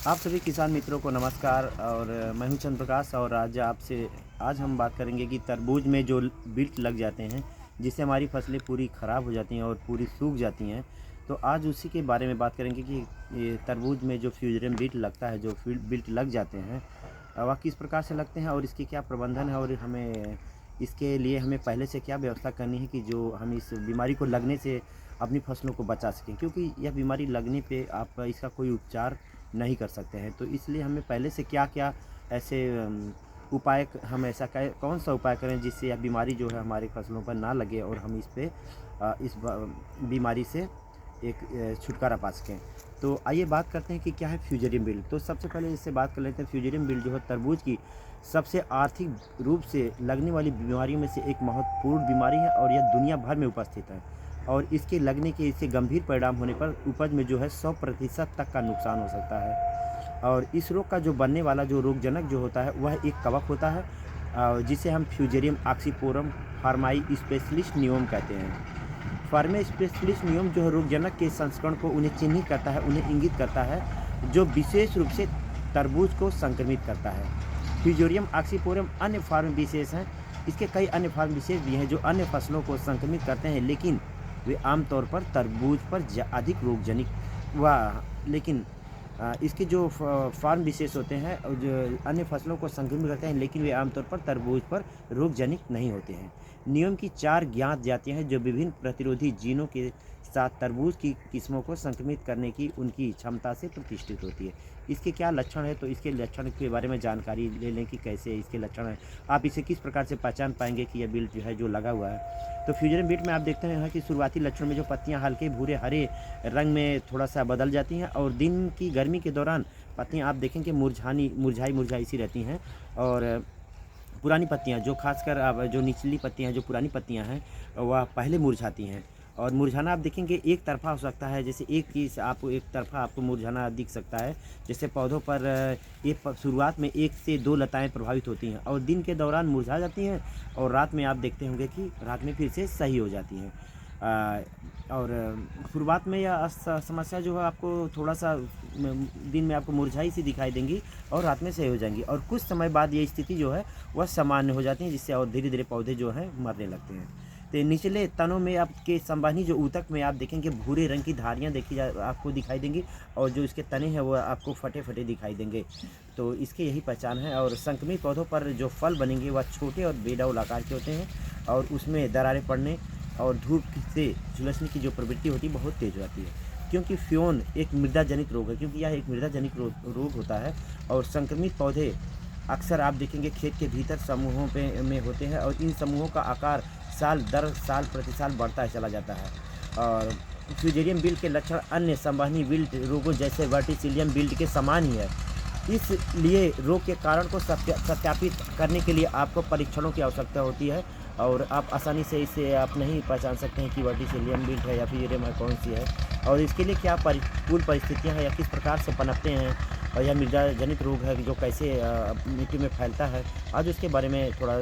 आप सभी किसान मित्रों को नमस्कार। और मैं हूं चंद्र प्रकाश। और आज हम बात करेंगे कि तरबूज में जो विल्ट लग जाते हैं, जिससे हमारी फसलें पूरी ख़राब हो जाती हैं और पूरी सूख जाती हैं। तो आज उसी के बारे में बात करेंगे कि ये तरबूज में जो फ्यूजरियम विल्ट लगता है, जो विल्ट लग जाते हैं, वह किस प्रकार से लगते हैं और इसकी क्या प्रबंधन है, और हमें इसके लिए हमें पहले से क्या व्यवस्था करनी है कि जो हम इस बीमारी को लगने से अपनी फसलों को बचा सकें, क्योंकि यह बीमारी लगने पे आप इसका कोई उपचार नहीं कर सकते हैं। तो इसलिए हमें पहले से क्या-क्या ऐसे उपाय हम ऐसा कौन सा उपाय करें जिससे यह बीमारी जो है हमारी फसलों पर ना लगे और हम इस बीमारी से एक छुटकारा पा सकें। तो आइए बात करते हैं कि क्या है फ्यूजेरियम विल्ट। तो सबसे पहले इससे बात कर लेते हैं। फ्यूजेरियम विल्ट जो है तरबूज की सबसे आर्थिक रूप से लगने वाली बीमारियों में से एक महत्वपूर्ण बीमारी है और यह दुनिया भर में उपस्थित है। और इसके लगने के इससे गंभीर परिणाम होने पर उपज में जो है 100% तक का नुकसान हो सकता है। और इस रोग का जो बनने वाला जो रोगजनक जो होता है वह एक कवक होता है, जिसे हम फ्यूजेरियम ऑक्सीपोरम फार्माई स्पेशलिस्ट नियोम कहते हैं। फार्मा स्पेशलिस्ट नियम जो है रोगजनक के संस्करण को उन्हें चिन्हित करता है, उन्हें इंगित करता है, जो विशेष रूप से तरबूज को संक्रमित करता है। फ्यूजेरियम ऑक्सीपोरम अन्य फार्म विशेष हैं। इसके कई अन्य फार्म विशेष भी हैं जो अन्य फसलों को संक्रमित करते हैं, लेकिन वे आमतौर पर तरबूज पर अधिक रोगजनिक व लेकिन इसके जो फार्म विशेष होते हैं और जो अन्य फसलों को संक्रमित करते हैं, लेकिन वे आमतौर पर तरबूज पर रोगजनिक नहीं होते हैं। नियम की 4 ज्ञात जातियां हैं जो विभिन्न प्रतिरोधी जीनों के साथ तरबूज की किस्मों को संक्रमित करने की उनकी क्षमता से प्रतिष्ठित होती है। इसके क्या लक्षण है, तो इसके लक्षण के बारे में जानकारी ले लें कि कैसे इसके लक्षण हैं। आप इसे किस प्रकार से पहचान पाएंगे कि यह विल्ट जो है जो लगा हुआ है। तो फ्यूजन विल्ट में आप देखते हैं कि शुरुआती लक्षण में जो पत्तियां हल्के भूरे हरे रंग में थोड़ा सा बदल जाती हैं और दिन की गर्मी के दौरान पत्तियां आप देखेंगे मुरझाई सी रहती हैं। और पुरानी पत्तियां जो खासकर अब जो निचली पत्तियां जो पुरानी पत्तियां हैं वह पहले मुरझाती हैं। और मुरझाना आप देखेंगे एक तरफा हो सकता है, जैसे एक चीज़ आपको एक तरफा आपको मुरझाना दिख सकता है। जैसे पौधों पर ये शुरुआत में 1 से 2 लताएं प्रभावित होती हैं और दिन के दौरान मुरझा जाती हैं और रात में आप देखते होंगे कि रात में फिर से सही हो जाती हैं। और शुरुआत में यह समस्या जो है आपको थोड़ा सा दिन में आपको मुरझाई सी दिखाई देंगी और रात में सही हो जाएंगी, और कुछ समय बाद ये स्थिति जो है वह सामान्य हो जाती है, जिससे और धीरे धीरे पौधे जो हैं मरने लगते हैं। तो निचले तनों में आपके संवहनी जो ऊतक में आप देखेंगे भूरे रंग की धारियाँ आपको दिखाई देंगी, और जो इसके तने हैं वो आपको फटे फटे दिखाई देंगे। तो इसकी यही पहचान है। और संक्रमित पौधों पर जो फल बनेंगे वह छोटे और बेडाउल आकार के होते हैं और उसमें दरारें पड़ने और धूप से झुलसने की जो प्रवृत्ति होती है बहुत तेज हो जाती है, क्योंकि फ्योन एक मृदा जनित रोग है, क्योंकि यह एक मृदा जनित रोग होता है। और संक्रमित पौधे अक्सर आप देखेंगे खेत के भीतर समूहों में होते हैं और इन समूहों का आकार साल दर साल प्रति साल बढ़ता चला जाता है। और फ्यूजेरियम विल्ट के लक्षण अन्य संवहनी विल्ट रोगों जैसे वर्टिसिलियम विल्ट के समान ही है। इसलिए रोग के कारण को सत्यापित करने के लिए आपको परीक्षणों की आवश्यकता होती है, और आप आसानी से इसे आप नहीं पहचान सकते हैं कि वर्टिसिलियम विल्ट है या फ्यूजेरियम है कौन सी है, और इसके लिए क्या प्रतिकूल परिस्थितियाँ हैं या किस प्रकार से पनपते हैं, और यह मृदा जनित रोग है जो कैसे मिट्टी में फैलता है। आज उसके बारे में थोड़ा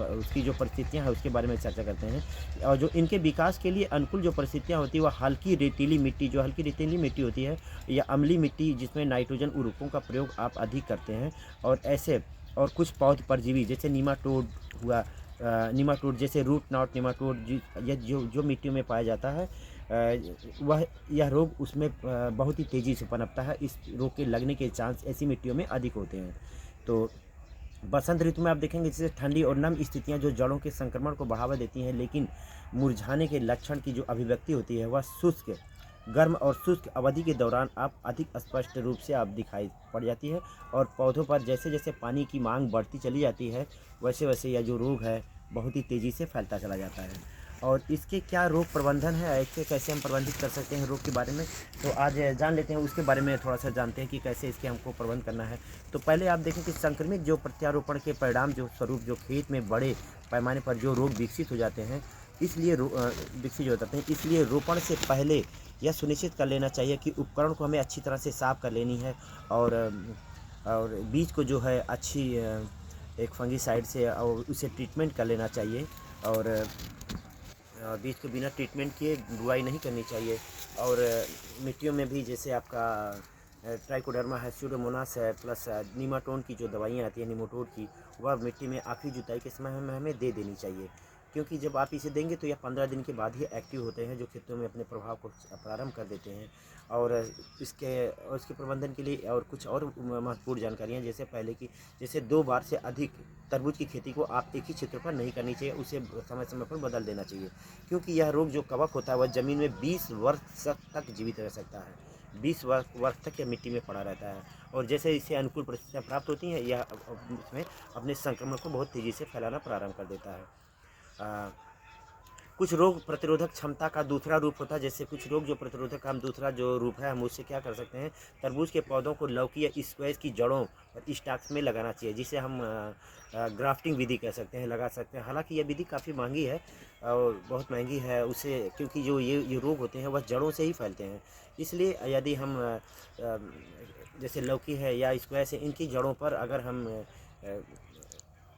उसकी जो परिस्थितियाँ हैं उसके बारे में चर्चा करते हैं। और जो इनके विकास के लिए अनुकूल जो परिस्थितियाँ होती है वह हल्की रेतीली मिट्टी होती है या अम्लीय मिट्टी जिसमें नाइट्रोजन उर्वरकों का प्रयोग आप अधिक करते हैं। और ऐसे और कुछ पौध परजीवी जैसे नीमाटोड हुआ, नीमाटोड जैसे रूट नॉट नीमाटोड यह जो मिट्टी में पाया जाता है, वह यह रोग उसमें बहुत ही तेज़ी से पनपता है। इस रोग के लगने के चांस ऐसी मिट्टियों में अधिक होते हैं। तो बसंत ऋतु में आप देखेंगे जैसे ठंडी और नम स्थितियां जो जड़ों के संक्रमण को बढ़ावा देती हैं, लेकिन मुरझाने के लक्षण की जो अभिव्यक्ति होती है वह गर्म और शुष्क अवधि के दौरान आप अधिक स्पष्ट रूप से आप दिखाई पड़ जाती है। और पौधों पर जैसे जैसे पानी की मांग बढ़ती चली जाती है वैसे वैसे यह जो रोग है बहुत ही तेज़ी से फैलता चला जाता है। और इसके क्या रोग प्रबंधन है, ऐसे कैसे हम प्रबंधित कर सकते हैं रोग के बारे में, तो आज जान लेते हैं। उसके बारे में थोड़ा सा जानते हैं कि कैसे इसके हमको प्रबंध करना है। तो पहले आप देखें कि संक्रमित जो प्रत्यारोपण के परिणाम जो स्वरूप जो खेत में बड़े पैमाने पर जो रोग विकसित हो जाते हैं, इसलिए रोपण से पहले यह सुनिश्चित कर लेना चाहिए कि उपकरण को हमें अच्छी तरह से साफ कर लेनी है। और बीज को जो है अच्छी एक फंगीसाइड से और उसे ट्रीटमेंट कर लेना चाहिए। और बीज को बिना ट्रीटमेंट किए बुआई नहीं करनी चाहिए। और मिट्टियों में भी जैसे आपका ट्राइकोडर्मा है, स्यूडोमोनास है, प्लस नीमाटोड की जो दवाइयाँ आती हैं नीमाटोड की, वह मिट्टी में आखिरी जुताई के समय हमें दे देनी चाहिए। क्योंकि जब आप इसे देंगे तो यह 15 दिन के बाद ही एक्टिव होते हैं, जो खेतों में अपने प्रभाव को प्रारंभ कर देते हैं। और इसके प्रबंधन के लिए और कुछ और महत्वपूर्ण जानकारियाँ, जैसे पहले की, जैसे 2 बार से अधिक तरबूज की खेती को आप एक ही क्षेत्र पर नहीं करनी चाहिए, उसे समय समय पर बदल देना चाहिए। क्योंकि यह रोग जो कवक होता है वह ज़मीन में 20 वर्ष तक जीवित रह सकता है। 20 वर्ष तक यह मिट्टी में पड़ा रहता है, और जैसे इसे अनुकूल परिस्थितियाँ प्राप्त होती हैं, यह उसमें अपने संक्रमण को बहुत तेज़ी से फैलाना प्रारंभ कर देता है। कुछ रोग प्रतिरोधक क्षमता का दूसरा रूप होता है, जैसे कुछ रोग जो प्रतिरोधक का हम दूसरा जो रूप है, हम उससे क्या कर सकते हैं, तरबूज के पौधों को लौकी या स्क्वैश की जड़ों और स्टॉक्स में लगाना चाहिए, जिसे हम ग्राफ्टिंग विधि कह सकते हैं, लगा सकते हैं। हालांकि यह विधि काफ़ी महंगी है और बहुत महंगी है उसे, क्योंकि जो ये रोग होते हैं वह जड़ों से ही फैलते हैं। इसलिए यदि हम जैसे लौकी है या स्क्वैश है, इनकी जड़ों पर अगर हम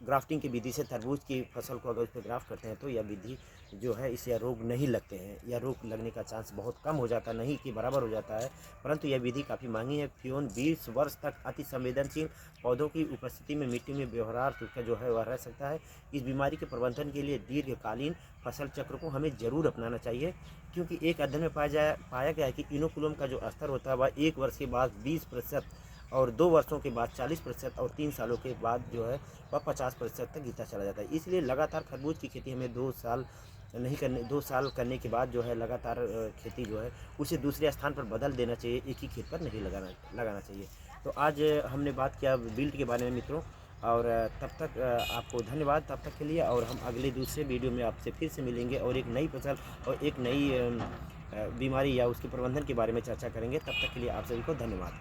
ग्राफ्टिंग की विधि से तरबूज की फसल को अगर उस पर ग्राफ्ट करते हैं तो यह विधि जो है, इससे रोग नहीं लगते हैं, यह रोग लगने का चांस बहुत कम हो जाता है, नहीं कि बराबर हो जाता है। परंतु यह विधि काफ़ी महंगी है। फ्यून 20 वर्ष तक अति संवेदनशील पौधों की उपस्थिति में मिट्टी में व्यवहार सूखा जो है वह रह सकता है। इस बीमारी के प्रबंधन के लिए दीर्घकालीन फसल चक्र को हमें ज़रूर अपनाना चाहिए, क्योंकि एक अध्ययन में पाया गया है कि इनोकुलम का जो स्तर होता है वह 1 वर्ष के बाद 20% और 2 वर्षों के बाद 40% और 3 सालों के बाद जो है वह 50% तक गिरता चला जाता है। इसलिए लगातार खरबूज की खेती हमें 2 साल करने के बाद जो है लगातार खेती जो है उसे दूसरे स्थान पर बदल देना चाहिए, एक ही खेत पर नहीं लगाना चाहिए। तो आज हमने बात किया बिल्ट के बारे में मित्रों, और तब तक आपको धन्यवाद तब तक के लिए, और हम अगले दूसरे वीडियो में आपसे फिर से मिलेंगे और एक नई फसल और एक नई बीमारी या उसके प्रबंधन के बारे में चर्चा करेंगे। तब तक के लिए आप सभी को धन्यवाद।